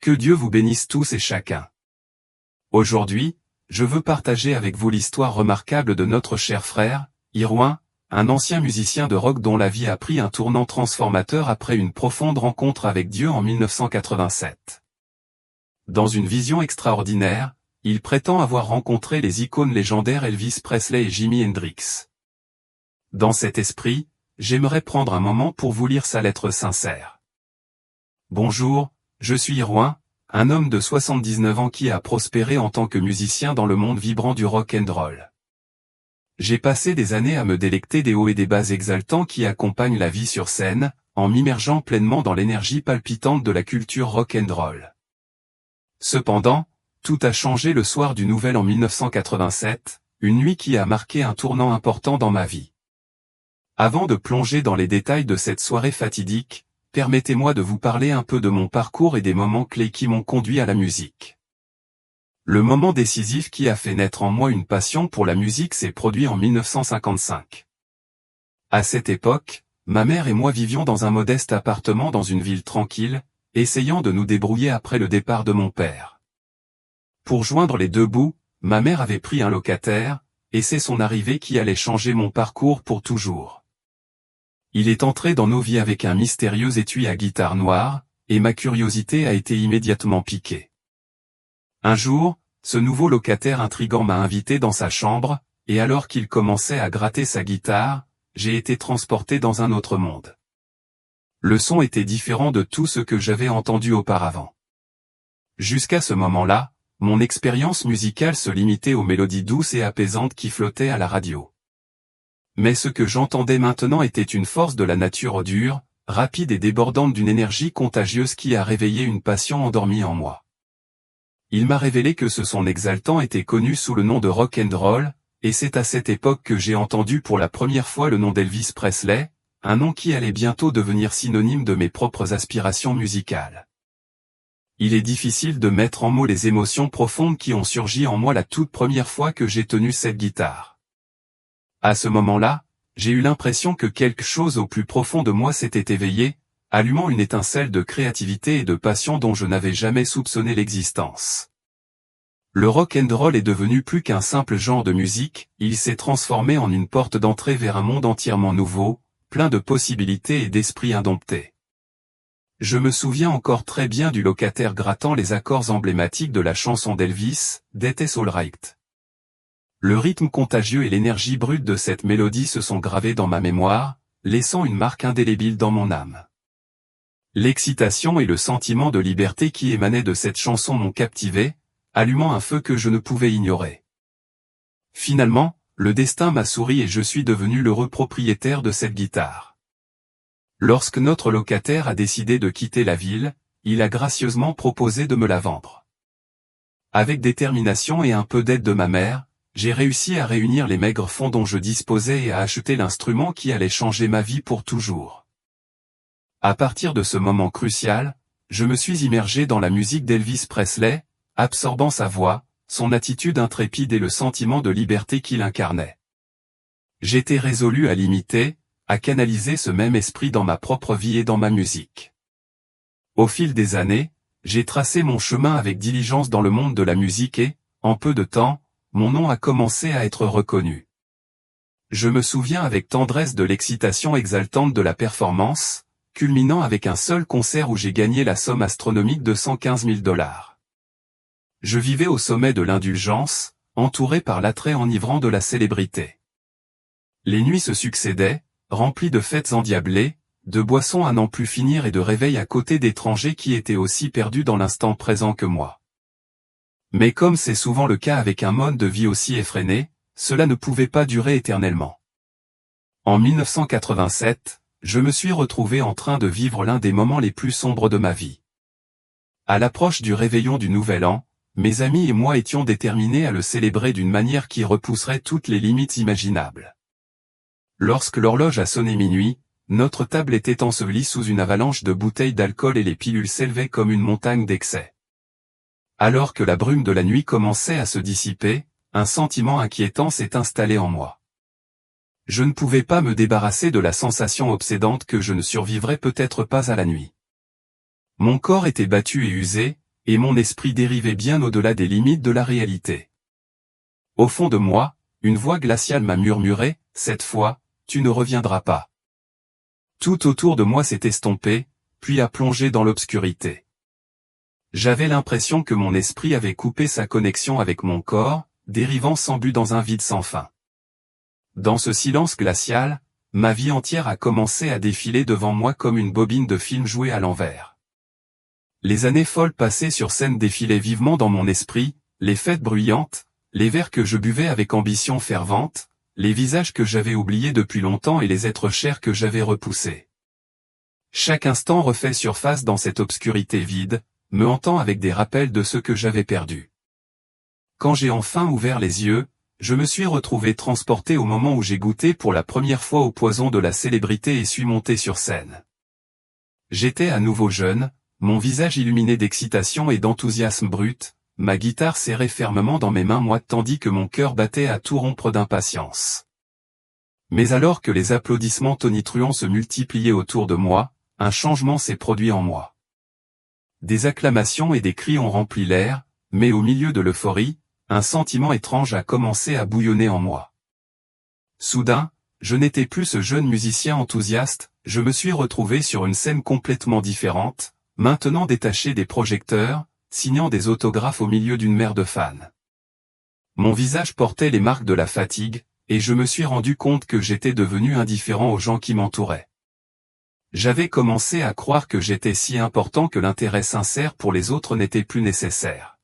Que Dieu vous bénisse tous et chacun. Aujourd'hui, je veux partager avec vous l'histoire remarquable de notre cher frère, Irwin, un ancien musicien de rock dont la vie a pris un tournant transformateur après une profonde rencontre avec Dieu en 1987. Dans une vision extraordinaire, il prétend avoir rencontré les icônes légendaires Elvis Presley et Jimi Hendrix. Dans cet esprit, j'aimerais prendre un moment pour vous lire sa lettre sincère. Bonjour, je suis Irwin, un homme de 79 ans qui a prospéré en tant que musicien dans le monde vibrant du rock and roll. J'ai passé des années à me délecter des hauts et des bas exaltants qui accompagnent la vie sur scène, en m'immergeant pleinement dans l'énergie palpitante de la culture rock and roll. Cependant, tout a changé le soir du Nouvel An 1987, une nuit qui a marqué un tournant important dans ma vie. Avant de plonger dans les détails de cette soirée fatidique, permettez-moi de vous parler un peu de mon parcours et des moments clés qui m'ont conduit à la musique. Le moment décisif qui a fait naître en moi une passion pour la musique s'est produit en 1955. À cette époque, ma mère et moi vivions dans un modeste appartement dans une ville tranquille, essayant de nous débrouiller après le départ de mon père. Pour joindre les deux bouts, ma mère avait pris un locataire, et c'est son arrivée qui allait changer mon parcours pour toujours. Il est entré dans nos vies avec un mystérieux étui à guitare noire, et ma curiosité a été immédiatement piquée. Un jour, ce nouveau locataire intrigant m'a invité dans sa chambre, et alors qu'il commençait à gratter sa guitare, j'ai été transporté dans un autre monde. Le son était différent de tout ce que j'avais entendu auparavant. Jusqu'à ce moment-là, mon expérience musicale se limitait aux mélodies douces et apaisantes qui flottaient à la radio. Mais ce que j'entendais maintenant était une force de la nature dure, rapide et débordante d'une énergie contagieuse qui a réveillé une passion endormie en moi. Il m'a révélé que ce son exaltant était connu sous le nom de rock and roll, et c'est à cette époque que j'ai entendu pour la première fois le nom d'Elvis Presley, un nom qui allait bientôt devenir synonyme de mes propres aspirations musicales. Il est difficile de mettre en mots les émotions profondes qui ont surgi en moi la toute première fois que j'ai tenu cette guitare. À ce moment-là, j'ai eu l'impression que quelque chose au plus profond de moi s'était éveillé, allumant une étincelle de créativité et de passion dont je n'avais jamais soupçonné l'existence. Le rock and roll est devenu plus qu'un simple genre de musique, il s'est transformé en une porte d'entrée vers un monde entièrement nouveau, plein de possibilités et d'esprits indomptés. Je me souviens encore très bien du locataire grattant les accords emblématiques de la chanson d'Elvis, That Is All Right. Le rythme contagieux et l'énergie brute de cette mélodie se sont gravés dans ma mémoire, laissant une marque indélébile dans mon âme. L'excitation et le sentiment de liberté qui émanait de cette chanson m'ont captivé, allumant un feu que je ne pouvais ignorer. Finalement, le destin m'a souri et je suis devenu l'heureux propriétaire de cette guitare. Lorsque notre locataire a décidé de quitter la ville, il a gracieusement proposé de me la vendre. Avec détermination et un peu d'aide de ma mère, j'ai réussi à réunir les maigres fonds dont je disposais et à acheter l'instrument qui allait changer ma vie pour toujours. À partir de ce moment crucial, je me suis immergé dans la musique d'Elvis Presley, absorbant sa voix, son attitude intrépide et le sentiment de liberté qu'il incarnait. J'étais résolu à l'imiter, à canaliser ce même esprit dans ma propre vie et dans ma musique. Au fil des années, j'ai tracé mon chemin avec diligence dans le monde de la musique et, en peu de temps, mon nom a commencé à être reconnu. Je me souviens avec tendresse de l'excitation exaltante de la performance, culminant avec un seul concert où j'ai gagné la somme astronomique de $115 000. Je vivais au sommet de l'indulgence, entouré par l'attrait enivrant de la célébrité. Les nuits se succédaient, remplies de fêtes endiablées, de boissons à n'en plus finir et de réveils à côté d'étrangers qui étaient aussi perdus dans l'instant présent que moi. Mais comme c'est souvent le cas avec un mode de vie aussi effréné, cela ne pouvait pas durer éternellement. En 1987, je me suis retrouvé en train de vivre l'un des moments les plus sombres de ma vie. À l'approche du réveillon du Nouvel An, mes amis et moi étions déterminés à le célébrer d'une manière qui repousserait toutes les limites imaginables. Lorsque l'horloge a sonné minuit, notre table était ensevelie sous une avalanche de bouteilles d'alcool et les pilules s'élevaient comme une montagne d'excès. Alors que la brume de la nuit commençait à se dissiper, un sentiment inquiétant s'est installé en moi. Je ne pouvais pas me débarrasser de la sensation obsédante que je ne survivrais peut-être pas à la nuit. Mon corps était battu et usé, et mon esprit dérivait bien au-delà des limites de la réalité. Au fond de moi, une voix glaciale m'a murmuré, « Cette fois, tu ne reviendras pas. » Tout autour de moi s'est estompé, puis a plongé dans l'obscurité. J'avais l'impression que mon esprit avait coupé sa connexion avec mon corps, dérivant sans but dans un vide sans fin. Dans ce silence glacial, ma vie entière a commencé à défiler devant moi comme une bobine de film jouée à l'envers. Les années folles passées sur scène défilaient vivement dans mon esprit, les fêtes bruyantes, les verres que je buvais avec ambition fervente, les visages que j'avais oubliés depuis longtemps et les êtres chers que j'avais repoussés. Chaque instant refait surface dans cette obscurité vide, me hantant avec des rappels de ce que j'avais perdu. Quand j'ai enfin ouvert les yeux, je me suis retrouvé transporté au moment où j'ai goûté pour la première fois au poison de la célébrité et suis monté sur scène. J'étais à nouveau jeune, mon visage illuminé d'excitation et d'enthousiasme brut, ma guitare serrée fermement dans mes mains moites tandis que mon cœur battait à tout rompre d'impatience. Mais alors que les applaudissements tonitruants se multipliaient autour de moi, un changement s'est produit en moi. Des acclamations et des cris ont rempli l'air, mais au milieu de l'euphorie, un sentiment étrange a commencé à bouillonner en moi. Soudain, je n'étais plus ce jeune musicien enthousiaste, je me suis retrouvé sur une scène complètement différente, maintenant détaché des projecteurs, signant des autographes au milieu d'une mer de fans. Mon visage portait les marques de la fatigue, et je me suis rendu compte que j'étais devenu indifférent aux gens qui m'entouraient. J'avais commencé à croire que j'étais si important que l'intérêt sincère pour les autres n'était plus nécessaire.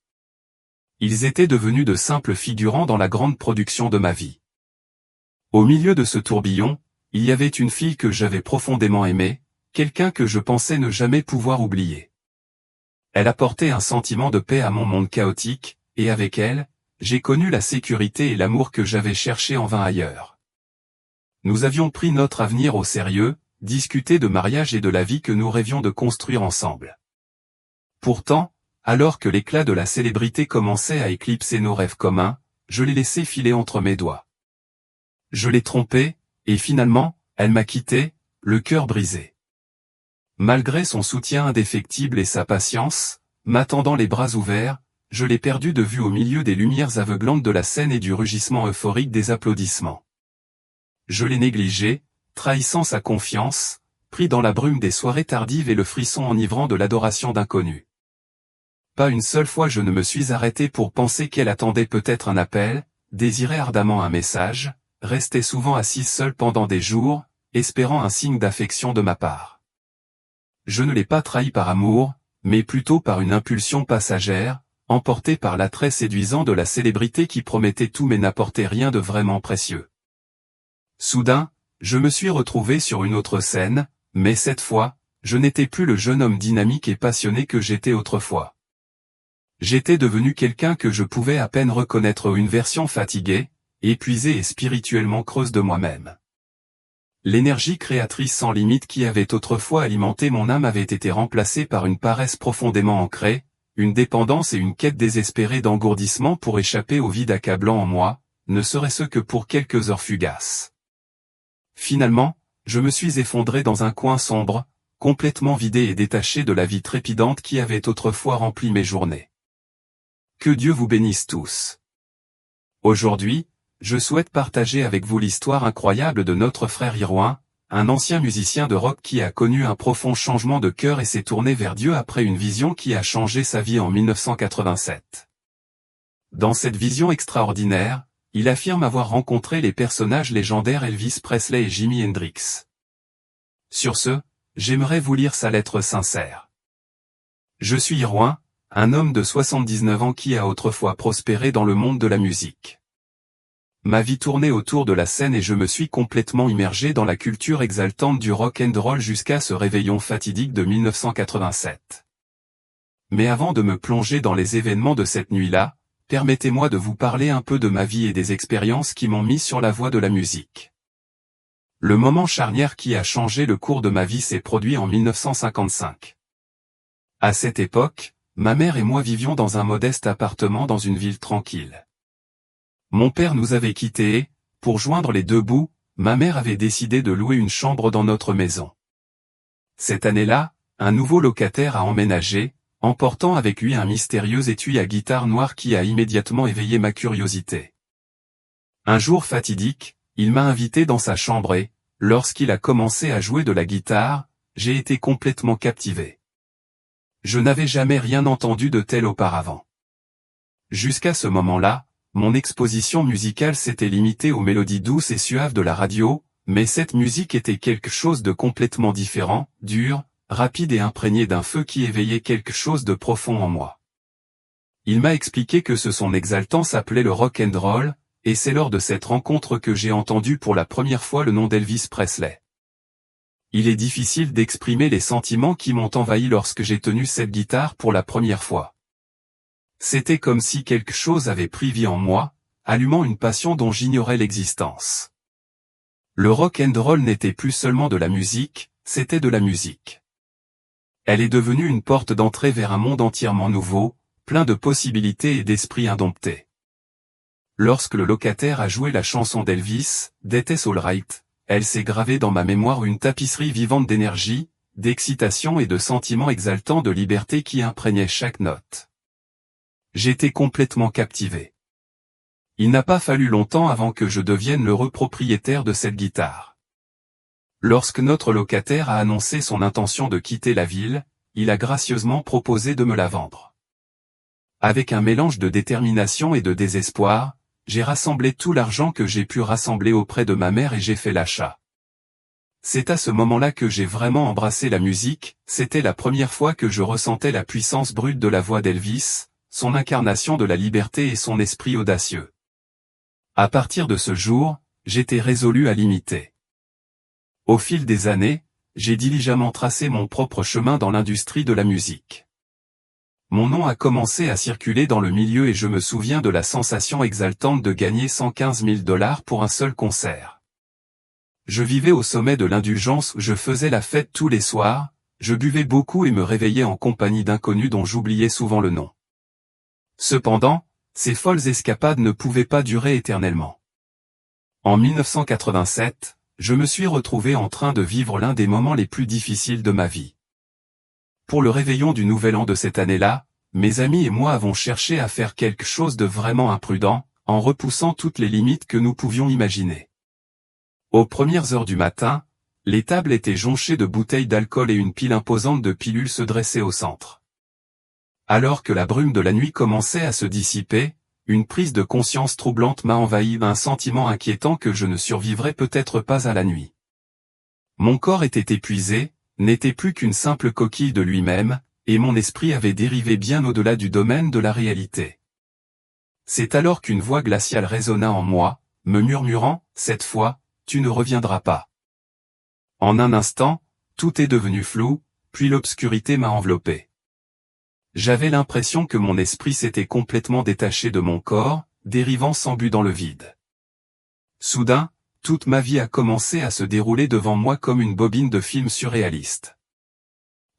Ils étaient devenus de simples figurants dans la grande production de ma vie. Au milieu de ce tourbillon, il y avait une fille que j'avais profondément aimée, quelqu'un que je pensais ne jamais pouvoir oublier. Elle apportait un sentiment de paix à mon monde chaotique, et avec elle, j'ai connu la sécurité et l'amour que j'avais cherché en vain ailleurs. Nous avions pris notre avenir au sérieux, discuté de mariage et de la vie que nous rêvions de construire ensemble. Pourtant, alors que l'éclat de la célébrité commençait à éclipser nos rêves communs, je l'ai laissé filer entre mes doigts. Je l'ai trompée, et finalement, elle m'a quitté, le cœur brisé. Malgré son soutien indéfectible et sa patience, m'attendant les bras ouverts, je l'ai perdue de vue au milieu des lumières aveuglantes de la scène et du rugissement euphorique des applaudissements. Je l'ai négligée, trahissant sa confiance, pris dans la brume des soirées tardives et le frisson enivrant de l'adoration d'inconnus. Pas une seule fois je ne me suis arrêté pour penser qu'elle attendait peut-être un appel, désirait ardemment un message, restait souvent assise seule pendant des jours, espérant un signe d'affection de ma part. Je ne l'ai pas trahi par amour, mais plutôt par une impulsion passagère, emportée par l'attrait séduisant de la célébrité qui promettait tout mais n'apportait rien de vraiment précieux. Soudain, je me suis retrouvé sur une autre scène, mais cette fois, je n'étais plus le jeune homme dynamique et passionné que j'étais autrefois. J'étais devenu quelqu'un que je pouvais à peine reconnaître, une version fatiguée, épuisée et spirituellement creuse de moi-même. L'énergie créatrice sans limite qui avait autrefois alimenté mon âme avait été remplacée par une paresse profondément ancrée, une dépendance et une quête désespérée d'engourdissement pour échapper au vide accablant en moi, ne serait-ce que pour quelques heures fugaces. Finalement, je me suis effondré dans un coin sombre, complètement vidé et détaché de la vie trépidante qui avait autrefois rempli mes journées. Que Dieu vous bénisse tous. Aujourd'hui, je souhaite partager avec vous l'histoire incroyable de notre frère Irwin, un ancien musicien de rock qui a connu un profond changement de cœur et s'est tourné vers Dieu après une vision qui a changé sa vie en 1987. Dans cette vision extraordinaire, il affirme avoir rencontré les personnages légendaires Elvis Presley et Jimi Hendrix. Sur ce, j'aimerais vous lire sa lettre sincère. Je suis Irwin, un homme de 79 ans qui a autrefois prospéré dans le monde de la musique. Ma vie tournait autour de la scène et je me suis complètement immergé dans la culture exaltante du rock and roll jusqu'à ce réveillon fatidique de 1987. Mais avant de me plonger dans les événements de cette nuit-là, permettez-moi de vous parler un peu de ma vie et des expériences qui m'ont mis sur la voie de la musique. Le moment charnière qui a changé le cours de ma vie s'est produit en 1955. À cette époque, ma mère et moi vivions dans un modeste appartement dans une ville tranquille. Mon père nous avait quittés et, pour joindre les deux bouts, ma mère avait décidé de louer une chambre dans notre maison. Cette année-là, un nouveau locataire a emménagé, emportant avec lui un mystérieux étui à guitare noire qui a immédiatement éveillé ma curiosité. Un jour fatidique, il m'a invité dans sa chambre et, lorsqu'il a commencé à jouer de la guitare, j'ai été complètement captivé. Je n'avais jamais rien entendu de tel auparavant. Jusqu'à ce moment-là, mon exposition musicale s'était limitée aux mélodies douces et suaves de la radio, mais cette musique était quelque chose de complètement différent, dur, rapide et imprégné d'un feu qui éveillait quelque chose de profond en moi. Il m'a expliqué que ce son exaltant s'appelait le rock and roll, et c'est lors de cette rencontre que j'ai entendu pour la première fois le nom d'Elvis Presley. Il est difficile d'exprimer les sentiments qui m'ont envahi lorsque j'ai tenu cette guitare pour la première fois. C'était comme si quelque chose avait pris vie en moi, allumant une passion dont j'ignorais l'existence. Le rock and roll n'était plus seulement de la musique, c'était de la musique. Elle est devenue une porte d'entrée vers un monde entièrement nouveau, plein de possibilités et d'esprits indomptés. Lorsque le locataire a joué la chanson d'Elvis, That Is All Right, elle s'est gravée dans ma mémoire une tapisserie vivante d'énergie, d'excitation et de sentiments exaltants de liberté qui imprégnaient chaque note. J'étais complètement captivé. Il n'a pas fallu longtemps avant que je devienne l'heureux propriétaire de cette guitare. Lorsque notre locataire a annoncé son intention de quitter la ville, il a gracieusement proposé de me la vendre. Avec un mélange de détermination et de désespoir, j'ai rassemblé tout l'argent que j'ai pu rassembler auprès de ma mère et j'ai fait l'achat. C'est à ce moment-là que j'ai vraiment embrassé la musique, c'était la première fois que je ressentais la puissance brute de la voix d'Elvis, son incarnation de la liberté et son esprit audacieux. À partir de ce jour, j'étais résolu à l'imiter. Au fil des années, j'ai diligemment tracé mon propre chemin dans l'industrie de la musique. Mon nom a commencé à circuler dans le milieu et je me souviens de la sensation exaltante de gagner 115 000 $ pour un seul concert. Je vivais au sommet de l'indulgence où je faisais la fête tous les soirs, je buvais beaucoup et me réveillais en compagnie d'inconnus dont j'oubliais souvent le nom. Cependant, ces folles escapades ne pouvaient pas durer éternellement. En 1987, je me suis retrouvé en train de vivre l'un des moments les plus difficiles de ma vie. Pour le réveillon du nouvel an de cette année-là, mes amis et moi avons cherché à faire quelque chose de vraiment imprudent, en repoussant toutes les limites que nous pouvions imaginer. Aux premières heures du matin, les tables étaient jonchées de bouteilles d'alcool et une pile imposante de pilules se dressait au centre. Alors que la brume de la nuit commençait à se dissiper, une prise de conscience troublante m'a envahi d'un sentiment inquiétant que je ne survivrais peut-être pas à la nuit. Mon corps était épuisé, n'était plus qu'une simple coquille de lui-même, et mon esprit avait dérivé bien au-delà du domaine de la réalité. C'est alors qu'une voix glaciale résonna en moi, me murmurant, cette fois, tu ne reviendras pas. En un instant, tout est devenu flou, puis l'obscurité m'a enveloppé. J'avais l'impression que mon esprit s'était complètement détaché de mon corps, dérivant sans but dans le vide. Soudain, toute ma vie a commencé à se dérouler devant moi comme une bobine de film surréaliste.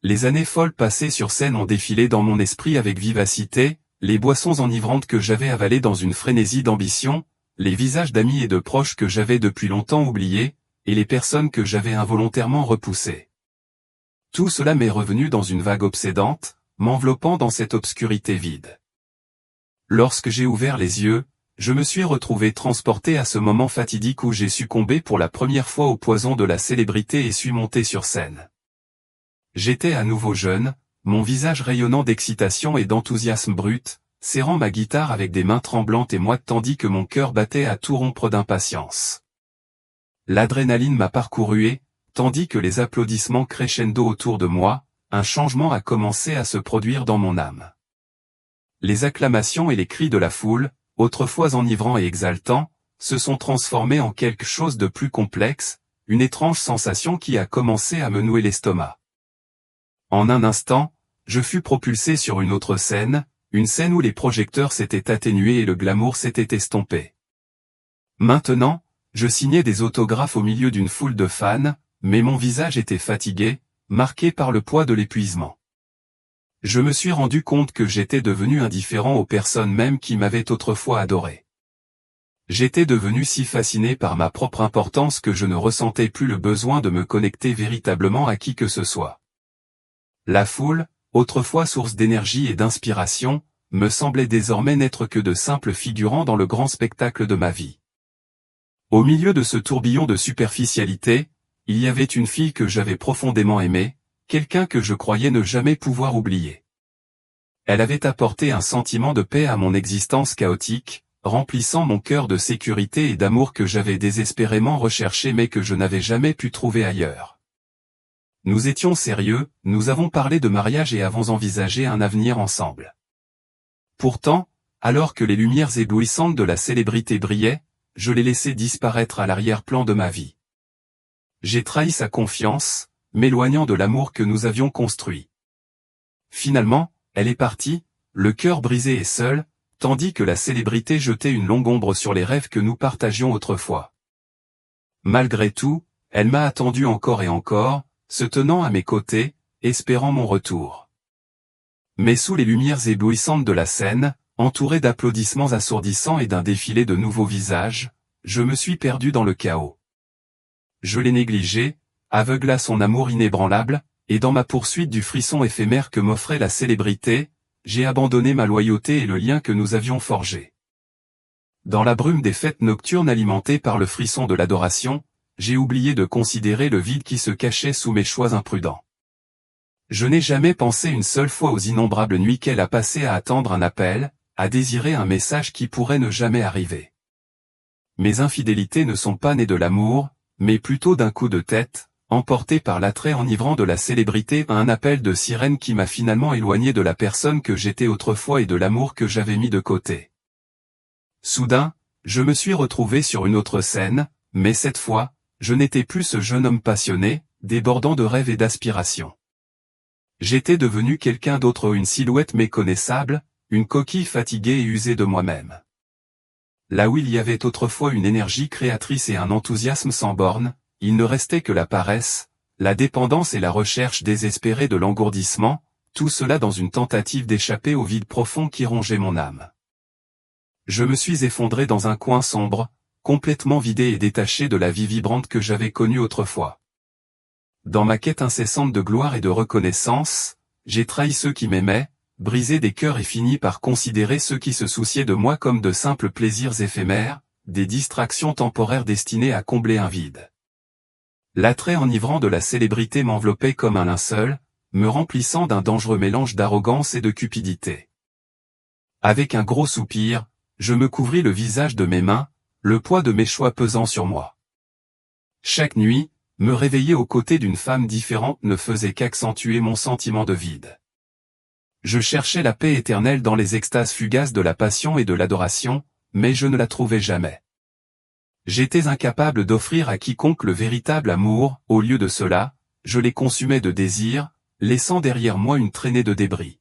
Les années folles passées sur scène ont défilé dans mon esprit avec vivacité, les boissons enivrantes que j'avais avalées dans une frénésie d'ambition, les visages d'amis et de proches que j'avais depuis longtemps oubliés, et les personnes que j'avais involontairement repoussées. Tout cela m'est revenu dans une vague obsédante, m'enveloppant dans cette obscurité vide. Lorsque j'ai ouvert les yeux, je me suis retrouvé transporté à ce moment fatidique où j'ai succombé pour la première fois au poison de la célébrité et suis monté sur scène. J'étais à nouveau jeune, mon visage rayonnant d'excitation et d'enthousiasme brut, serrant ma guitare avec des mains tremblantes et moites tandis que mon cœur battait à tout rompre d'impatience. L'adrénaline m'a parcouru et, tandis que les applaudissements crescendo autour de moi, un changement a commencé à se produire dans mon âme. Les acclamations et les cris de la foule, autrefois enivrants et exaltants, se sont transformés en quelque chose de plus complexe, une étrange sensation qui a commencé à me nouer l'estomac. En un instant, je fus propulsé sur une autre scène, une scène où les projecteurs s'étaient atténués et le glamour s'était estompé. Maintenant, je signais des autographes au milieu d'une foule de fans, mais mon visage était fatigué, marqué par le poids de l'épuisement. Je me suis rendu compte que j'étais devenu indifférent aux personnes même qui m'avaient autrefois adoré. J'étais devenu si fasciné par ma propre importance que je ne ressentais plus le besoin de me connecter véritablement à qui que ce soit. La foule, autrefois source d'énergie et d'inspiration, me semblaient désormais n'être que de simples figurants dans le grand spectacle de ma vie. Au milieu de ce tourbillon de superficialité, il y avait une fille que j'avais profondément aimée, quelqu'un que je croyais ne jamais pouvoir oublier. Elle avait apporté un sentiment de paix à mon existence chaotique, remplissant mon cœur de sécurité et d'amour que j'avais désespérément recherché mais que je n'avais jamais pu trouver ailleurs. Nous étions sérieux, nous avons parlé de mariage et avons envisagé un avenir ensemble. Pourtant, alors que les lumières éblouissantes de la célébrité brillaient, je l'ai laissé disparaître à l'arrière-plan de ma vie. J'ai trahi sa confiance, m'éloignant de l'amour que nous avions construit. Finalement, elle est partie, le cœur brisé et seul, tandis que la célébrité jetait une longue ombre sur les rêves que nous partagions autrefois. Malgré tout, elle m'a attendu encore et encore, se tenant à mes côtés, espérant mon retour. Mais sous les lumières éblouissantes de la scène, entouré d'applaudissements assourdissants et d'un défilé de nouveaux visages, je me suis perdu dans le chaos. Je l'ai négligé, aveugle à son amour inébranlable, et dans ma poursuite du frisson éphémère que m'offrait la célébrité, j'ai abandonné ma loyauté et le lien que nous avions forgé. Dans la brume des fêtes nocturnes alimentées par le frisson de l'adoration, j'ai oublié de considérer le vide qui se cachait sous mes choix imprudents. Je n'ai jamais pensé une seule fois aux innombrables nuits qu'elle a passées à attendre un appel, à désirer un message qui pourrait ne jamais arriver. Mes infidélités ne sont pas nées de l'amour, mais plutôt d'un coup de tête, emporté par l'attrait enivrant de la célébrité à un appel de sirène qui m'a finalement éloigné de la personne que j'étais autrefois et de l'amour que j'avais mis de côté. Soudain, je me suis retrouvé sur une autre scène, mais cette fois, je n'étais plus ce jeune homme passionné, débordant de rêves et d'aspirations. J'étais devenu quelqu'un d'autre, une silhouette méconnaissable, une coquille fatiguée et usée de moi-même. Là où il y avait autrefois une énergie créatrice et un enthousiasme sans bornes, il ne restait que la paresse, la dépendance et la recherche désespérée de l'engourdissement, tout cela dans une tentative d'échapper au vide profond qui rongeait mon âme. Je me suis effondré dans un coin sombre, complètement vidé et détaché de la vie vibrante que j'avais connue autrefois. Dans ma quête incessante de gloire et de reconnaissance, j'ai trahi ceux qui m'aimaient, brisé des cœurs et fini par considérer ceux qui se souciaient de moi comme de simples plaisirs éphémères, des distractions temporaires destinées à combler un vide. L'attrait enivrant de la célébrité m'enveloppait comme un linceul, me remplissant d'un dangereux mélange d'arrogance et de cupidité. Avec un gros soupir, je me couvris le visage de mes mains, le poids de mes choix pesant sur moi. Chaque nuit, me réveiller aux côtés d'une femme différente ne faisait qu'accentuer mon sentiment de vide. Je cherchais la paix éternelle dans les extases fugaces de la passion et de l'adoration, mais je ne la trouvais jamais. J'étais incapable d'offrir à quiconque le véritable amour, au lieu de cela, je les consumais de désir, laissant derrière moi une traînée de débris.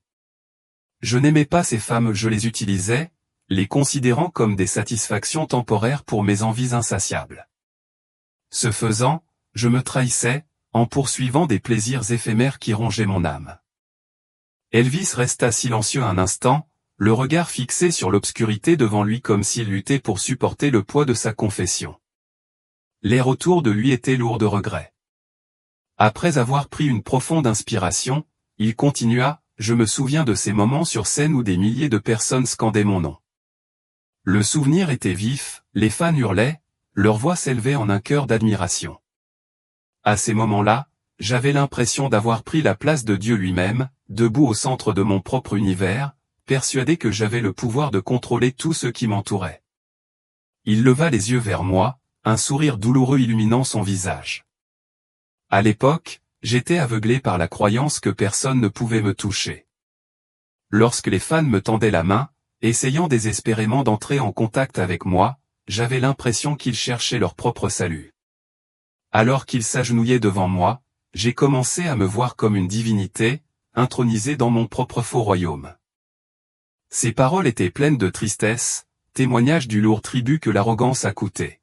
Je n'aimais pas ces femmes, je les utilisais, les considérant comme des satisfactions temporaires pour mes envies insatiables. Ce faisant, je me trahissais, en poursuivant des plaisirs éphémères qui rongeaient mon âme. Elvis resta silencieux un instant, le regard fixé sur l'obscurité devant lui comme s'il luttait pour supporter le poids de sa confession. L'air autour de lui était lourd de regrets. Après avoir pris une profonde inspiration, il continua, « Je me souviens de ces moments sur scène où des milliers de personnes scandaient mon nom. Le souvenir était vif, les fans hurlaient, leur voix s'élevait en un chœur d'admiration. À ces moments-là, j'avais l'impression d'avoir pris la place de Dieu lui-même, debout au centre de mon propre univers, persuadé que j'avais le pouvoir de contrôler tout ce qui m'entourait. » Il leva les yeux vers moi, un sourire douloureux illuminant son visage. À l'époque, j'étais aveuglé par la croyance que personne ne pouvait me toucher. Lorsque les fans me tendaient la main, essayant désespérément d'entrer en contact avec moi, j'avais l'impression qu'ils cherchaient leur propre salut. Alors qu'ils s'agenouillaient devant moi, j'ai commencé à me voir comme une divinité, intronisée dans mon propre faux royaume. Ces paroles étaient pleines de tristesse, témoignage du lourd tribut que l'arrogance a coûté.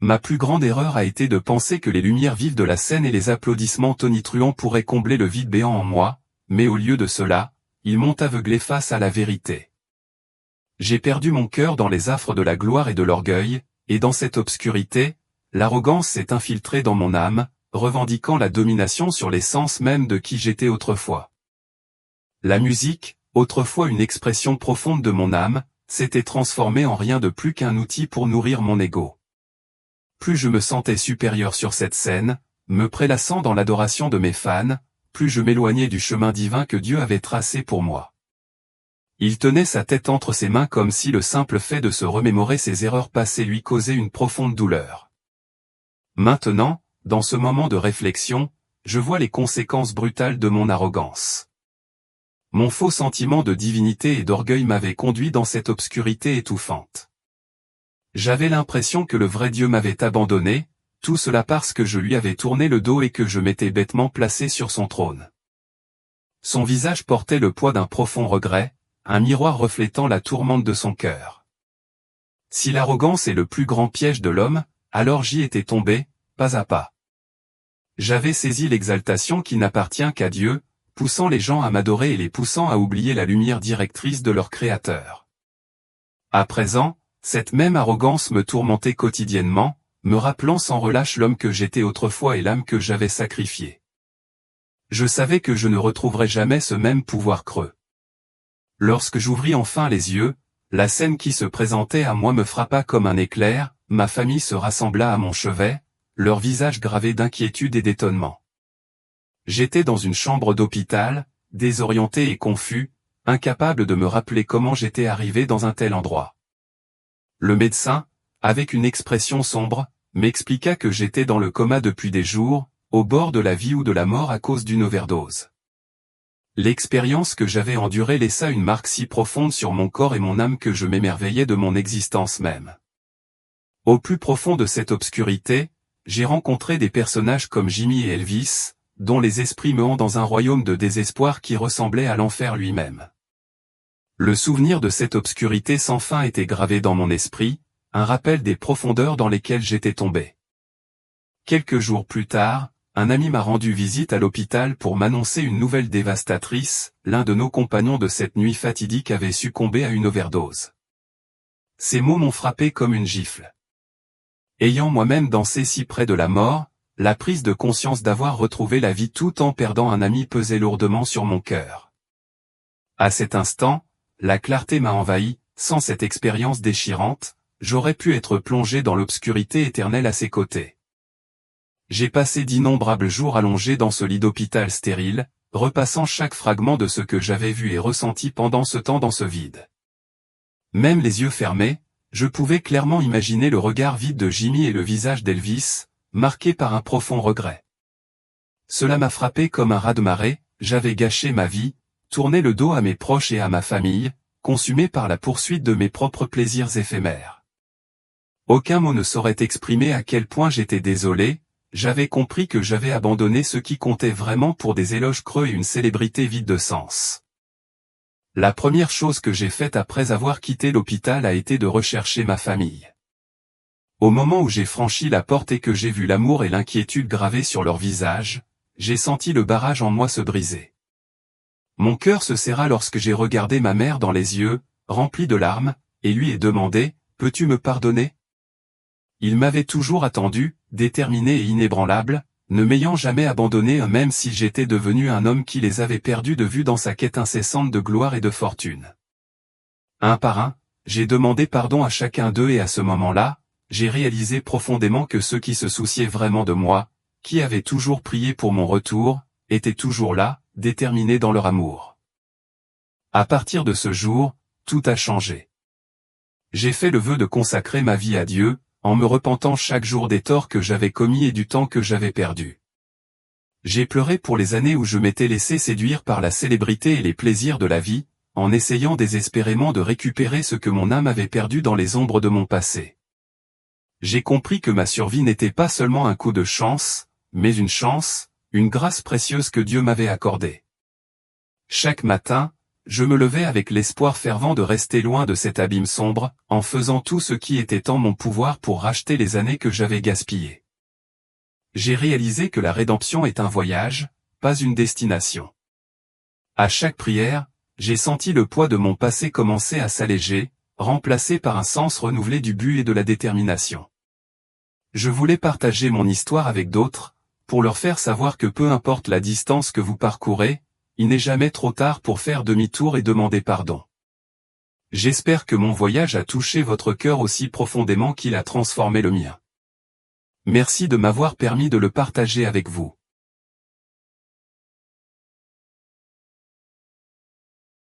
Ma plus grande erreur a été de penser que les lumières vives de la scène et les applaudissements tonitruants pourraient combler le vide béant en moi, mais au lieu de cela, ils m'ont aveuglé face à la vérité. J'ai perdu mon cœur dans les affres de la gloire et de l'orgueil, et dans cette obscurité, l'arrogance s'est infiltrée dans mon âme, revendiquant la domination sur l'essence même de qui j'étais autrefois. La musique, autrefois une expression profonde de mon âme, s'était transformée en rien de plus qu'un outil pour nourrir mon ego. Plus je me sentais supérieur sur cette scène, me prélassant dans l'adoration de mes fans, plus je m'éloignais du chemin divin que Dieu avait tracé pour moi. Il tenait sa tête entre ses mains comme si le simple fait de se remémorer ses erreurs passées lui causait une profonde douleur. Maintenant, dans ce moment de réflexion, je vois les conséquences brutales de mon arrogance. Mon faux sentiment de divinité et d'orgueil m'avait conduit dans cette obscurité étouffante. J'avais l'impression que le vrai Dieu m'avait abandonné, tout cela parce que je lui avais tourné le dos et que je m'étais bêtement placé sur son trône. Son visage portait le poids d'un profond regret, un miroir reflétant la tourmente de son cœur. Si l'arrogance est le plus grand piège de l'homme, alors j'y étais tombé, pas à pas. J'avais saisi l'exaltation qui n'appartient qu'à Dieu, poussant les gens à m'adorer et les poussant à oublier la lumière directrice de leur Créateur. À présent, cette même arrogance me tourmentait quotidiennement, me rappelant sans relâche l'homme que j'étais autrefois et l'âme que j'avais sacrifiée. Je savais que je ne retrouverais jamais ce même pouvoir creux. Lorsque j'ouvris enfin les yeux, la scène qui se présentait à moi me frappa comme un éclair, ma famille se rassembla à mon chevet, leurs visages gravés d'inquiétude et d'étonnement. J'étais dans une chambre d'hôpital, désorienté et confus, incapable de me rappeler comment j'étais arrivé dans un tel endroit. Le médecin, avec une expression sombre, m'expliqua que j'étais dans le coma depuis des jours, au bord de la vie ou de la mort à cause d'une overdose. L'expérience que j'avais endurée laissa une marque si profonde sur mon corps et mon âme que je m'émerveillais de mon existence même. Au plus profond de cette obscurité, j'ai rencontré des personnages comme Jimmy et Elvis, dont les esprits me hantent dans un royaume de désespoir qui ressemblait à l'enfer lui-même. Le souvenir de cette obscurité sans fin était gravé dans mon esprit, un rappel des profondeurs dans lesquelles j'étais tombé. Quelques jours plus tard, un ami m'a rendu visite à l'hôpital pour m'annoncer une nouvelle dévastatrice, l'un de nos compagnons de cette nuit fatidique avait succombé à une overdose. Ces mots m'ont frappé comme une gifle. Ayant moi-même dansé si près de la mort, la prise de conscience d'avoir retrouvé la vie tout en perdant un ami pesait lourdement sur mon cœur. À cet instant, la clarté m'a envahi, sans cette expérience déchirante, j'aurais pu être plongé dans l'obscurité éternelle à ses côtés. J'ai passé d'innombrables jours allongés dans ce lit d'hôpital stérile, repassant chaque fragment de ce que j'avais vu et ressenti pendant ce temps dans ce vide. Même les yeux fermés, je pouvais clairement imaginer le regard vide de Jimmy et le visage d'Elvis, marqué par un profond regret. Cela m'a frappé comme un raz-de-marée, j'avais gâché ma vie, tourné le dos à mes proches et à ma famille, consumé par la poursuite de mes propres plaisirs éphémères. Aucun mot ne saurait exprimer à quel point j'étais désolé, j'avais compris que j'avais abandonné ce qui comptait vraiment pour des éloges creux et une célébrité vide de sens. La première chose que j'ai faite après avoir quitté l'hôpital a été de rechercher ma famille. Au moment où j'ai franchi la porte et que j'ai vu l'amour et l'inquiétude gravés sur leurs visages, j'ai senti le barrage en moi se briser. Mon cœur se serra lorsque j'ai regardé ma mère dans les yeux, rempli de larmes, et lui ai demandé, « Peux-tu me pardonner ?» Il m'avait toujours attendu, déterminé et inébranlable, ne m'ayant jamais abandonné même si j'étais devenu un homme qui les avait perdus de vue dans sa quête incessante de gloire et de fortune. Un par un, j'ai demandé pardon à chacun d'eux et à ce moment-là, j'ai réalisé profondément que ceux qui se souciaient vraiment de moi, qui avaient toujours prié pour mon retour, étaient toujours là, déterminés dans leur amour. À partir de ce jour, tout a changé. J'ai fait le vœu de consacrer ma vie à Dieu, en me repentant chaque jour des torts que j'avais commis et du temps que j'avais perdu. J'ai pleuré pour les années où je m'étais laissé séduire par la célébrité et les plaisirs de la vie, en essayant désespérément de récupérer ce que mon âme avait perdu dans les ombres de mon passé. J'ai compris que ma survie n'était pas seulement un coup de chance, mais une chance, une grâce précieuse que Dieu m'avait accordée. Chaque matin, je me levais avec l'espoir fervent de rester loin de cet abîme sombre, en faisant tout ce qui était en mon pouvoir pour racheter les années que j'avais gaspillées. J'ai réalisé que la rédemption est un voyage, pas une destination. À chaque prière, j'ai senti le poids de mon passé commencer à s'alléger, remplacé par un sens renouvelé du but et de la détermination. Je voulais partager mon histoire avec d'autres, pour leur faire savoir que peu importe la distance que vous parcourez, il n'est jamais trop tard pour faire demi-tour et demander pardon. J'espère que mon voyage a touché votre cœur aussi profondément qu'il a transformé le mien. Merci de m'avoir permis de le partager avec vous.